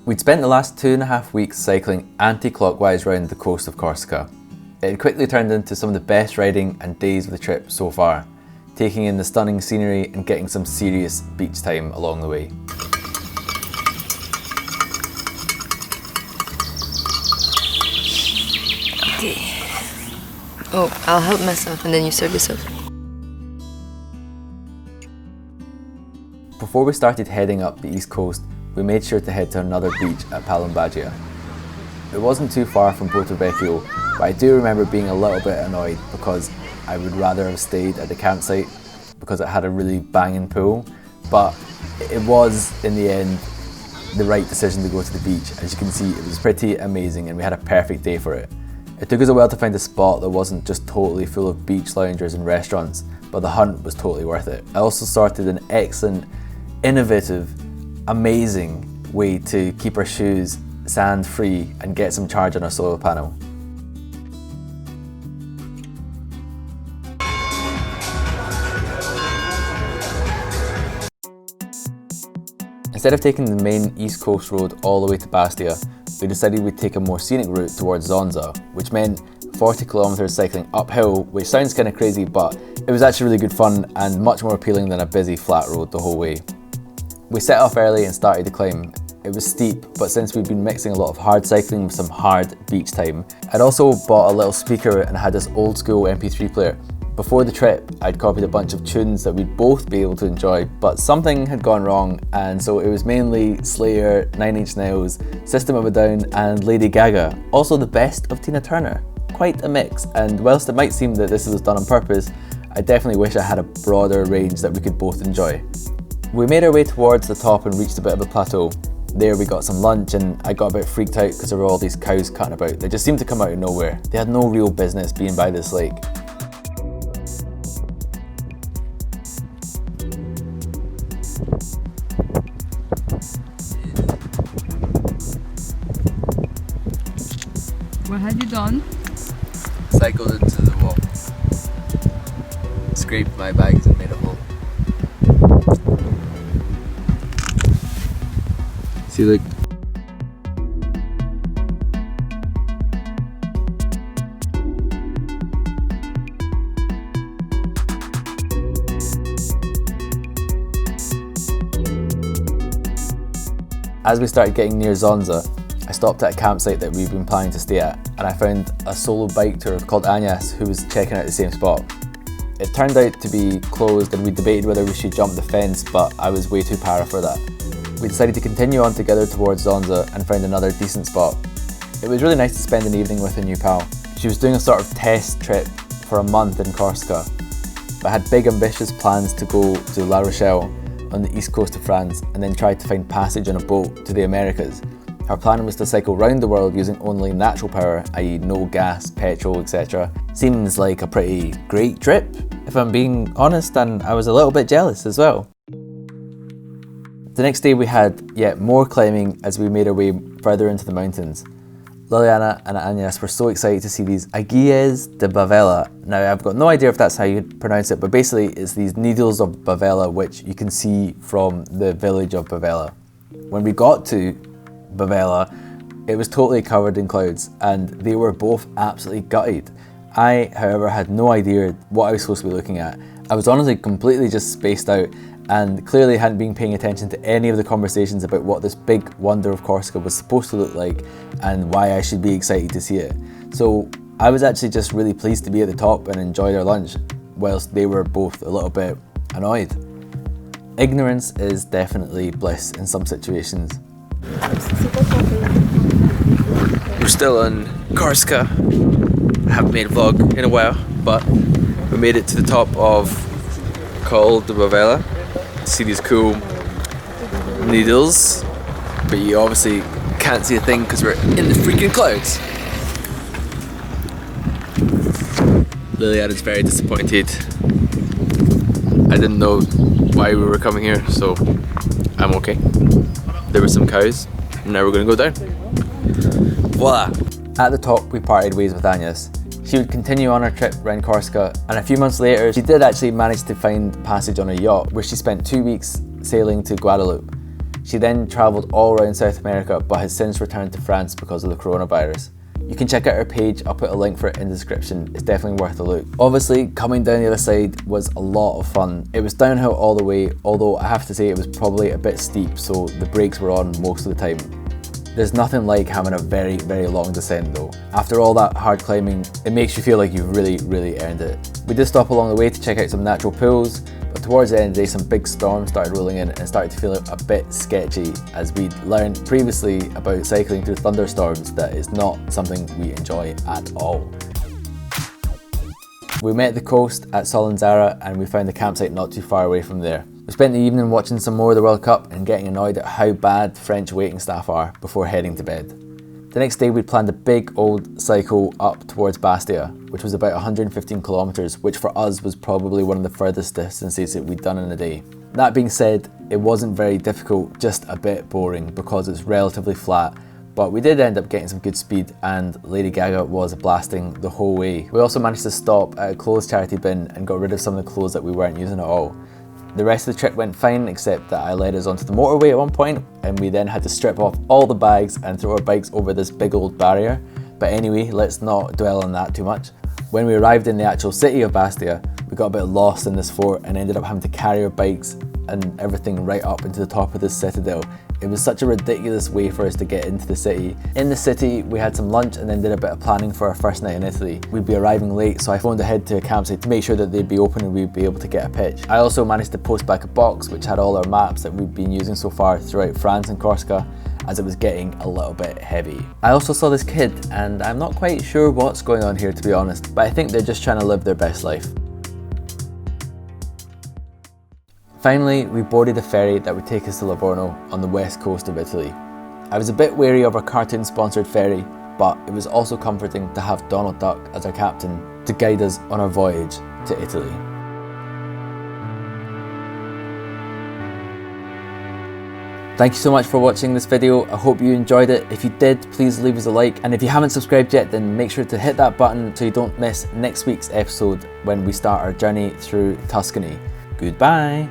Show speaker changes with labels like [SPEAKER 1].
[SPEAKER 1] We'd spent the last 2.5 weeks cycling anti-clockwise around the coast of Corsica. It had quickly turned into some of the best riding and days of the trip so far, taking in the stunning scenery and getting some serious beach time along the way.
[SPEAKER 2] Okay. Oh, I'll help myself and then you serve yourself.
[SPEAKER 1] Before we started heading up the east coast, we made sure to head to another beach at Palombaggia. It wasn't too far from Porto Vecchio, but I do remember being a little bit annoyed because I would rather have stayed at the campsite because it had a really banging pool, but it was, in the end, the right decision to go to the beach. As you can see, it was pretty amazing and we had a perfect day for it. It took us a while to find a spot that wasn't just totally full of beach loungers and restaurants, but the hunt was totally worth it. I also started an excellent, innovative, amazing way to keep our shoes sand free and get some charge on our solar panel. Instead of taking the main east coast road all the way to Bastia, we decided we'd take a more scenic route towards Zonza, which meant 40 kilometers cycling uphill, which sounds kind of crazy, but it was actually really good fun and much more appealing than a busy flat road the whole way. We set off early and started the climb. It was steep, but since we'd been mixing a lot of hard cycling with some hard beach time, I'd also bought a little speaker and had this old school MP3 player. Before the trip, I'd copied a bunch of tunes that we'd both be able to enjoy, but something had gone wrong, and so it was mainly Slayer, 9 Inch Nails, System of a Down and Lady Gaga. Also the best of Tina Turner. Quite a mix, and whilst it might seem that this was done on purpose, I definitely wish I had a broader range that we could both enjoy. We made our way towards the top and reached a bit of a plateau. There we got some lunch and I got a bit freaked out because there were all these cows cutting about. They just seemed to come out of nowhere. They had no real business being by this lake.
[SPEAKER 3] What had you done?
[SPEAKER 1] Cycled into the wall. Scraped my bags and made a hole. See, look. As we started getting near Zonza, I stopped at a campsite that we've been planning to stay at, and I found a solo bike tour called Agnès who was checking out the same spot. It turned out to be closed and we debated whether we should jump the fence, but I was way too para for that. We decided to continue on together towards Zonza and found another decent spot. It was really nice to spend an evening with a new pal. She was doing a sort of test trip for a month in Corsica, but had big ambitious plans to go to La Rochelle on the east coast of France and then tried to find passage on a boat to the Americas. Her plan was to cycle round the world using only natural power, i.e. no gas, petrol, etc. Seems like a pretty great trip, if I'm being honest, and I was a little bit jealous as well. The next day we had yet more climbing as we made our way further into the mountains. Liliana and Agnès were so excited to see these Aguilles de Bavella. Now I've got no idea if that's how you pronounce it, but basically it's these needles of Bavella which you can see from the village of Bavella. When we got to Bavella, it was totally covered in clouds and they were both absolutely gutted. I, however, had no idea what I was supposed to be looking at. I was honestly completely just spaced out and clearly hadn't been paying attention to any of the conversations about what this big wonder of Corsica was supposed to look like and why I should be excited to see it. So I was actually just really pleased to be at the top and enjoy their lunch, whilst they were both a little bit annoyed. Ignorance is definitely bliss in some situations. We're still in Corsica. I haven't made a vlog in a while, but we made it to the top of Col de Bavella. See these cool needles, but you obviously can't see a thing because we're in the freaking clouds. Liliana's very disappointed. I didn't know why we were coming here, so I'm okay. There were some cows, and now we're going to go down. Voila! At the top we parted ways with Agnès. She would continue on her trip around Corsica, and a few months later she did actually manage to find passage on a yacht where she spent 2 weeks sailing to Guadeloupe. She then travelled all around South America but has since returned to France because of the coronavirus. You can check out her page, I'll put a link for it in the description, it's definitely worth a look. Obviously, coming down the other side was a lot of fun. It was downhill all the way, although I have to say it was probably a bit steep, so the brakes were on most of the time. There's nothing like having a very, very long descent though. After all that hard climbing, it makes you feel like you've really, really earned it. We did stop along the way to check out some natural pools, but towards the end of the day some big storms started rolling in and it started to feel a bit sketchy, as we'd learned previously about cycling through thunderstorms that is not something we enjoy at all. We met the coast at Solenzara and we found the campsite not too far away from there. We spent the evening watching some more of the World Cup and getting annoyed at how bad French waiting staff are before heading to bed. The next day we planned a big old cycle up towards Bastia, which was about 115 kilometres, which for us was probably one of the furthest distances that we'd done in a day. That being said, it wasn't very difficult, just a bit boring because it's relatively flat, but we did end up getting some good speed and Lady Gaga was blasting the whole way. We also managed to stop at a clothes charity bin and got rid of some of the clothes that we weren't using at all. The rest of the trip went fine, except that I led us onto the motorway at one point and we then had to strip off all the bags and throw our bikes over this big old barrier. But anyway, let's not dwell on that too much. When we arrived in the actual city of Bastia, we got a bit lost in this fort and ended up having to carry our bikes and everything right up into the top of this citadel. It was such a ridiculous way for us to get into the city. In the city, we had some lunch and then did a bit of planning for our first night in Italy. We'd be arriving late, so I phoned ahead to a campsite to make sure that they'd be open and we'd be able to get a pitch. I also managed to post back a box which had all our maps that we'd been using so far throughout France and Corsica, as it was getting a little bit heavy. I also saw this kid, and I'm not quite sure what's going on here to be honest, but I think they're just trying to live their best life. Finally, we boarded a ferry that would take us to Livorno on the west coast of Italy. I was a bit wary of our cartoon-sponsored ferry, but it was also comforting to have Donald Duck as our captain to guide us on our voyage to Italy. Thank you so much for watching this video. I hope you enjoyed it. If you did, please leave us a like. And if you haven't subscribed yet, then make sure to hit that button so you don't miss next week's episode when we start our journey through Tuscany. Goodbye.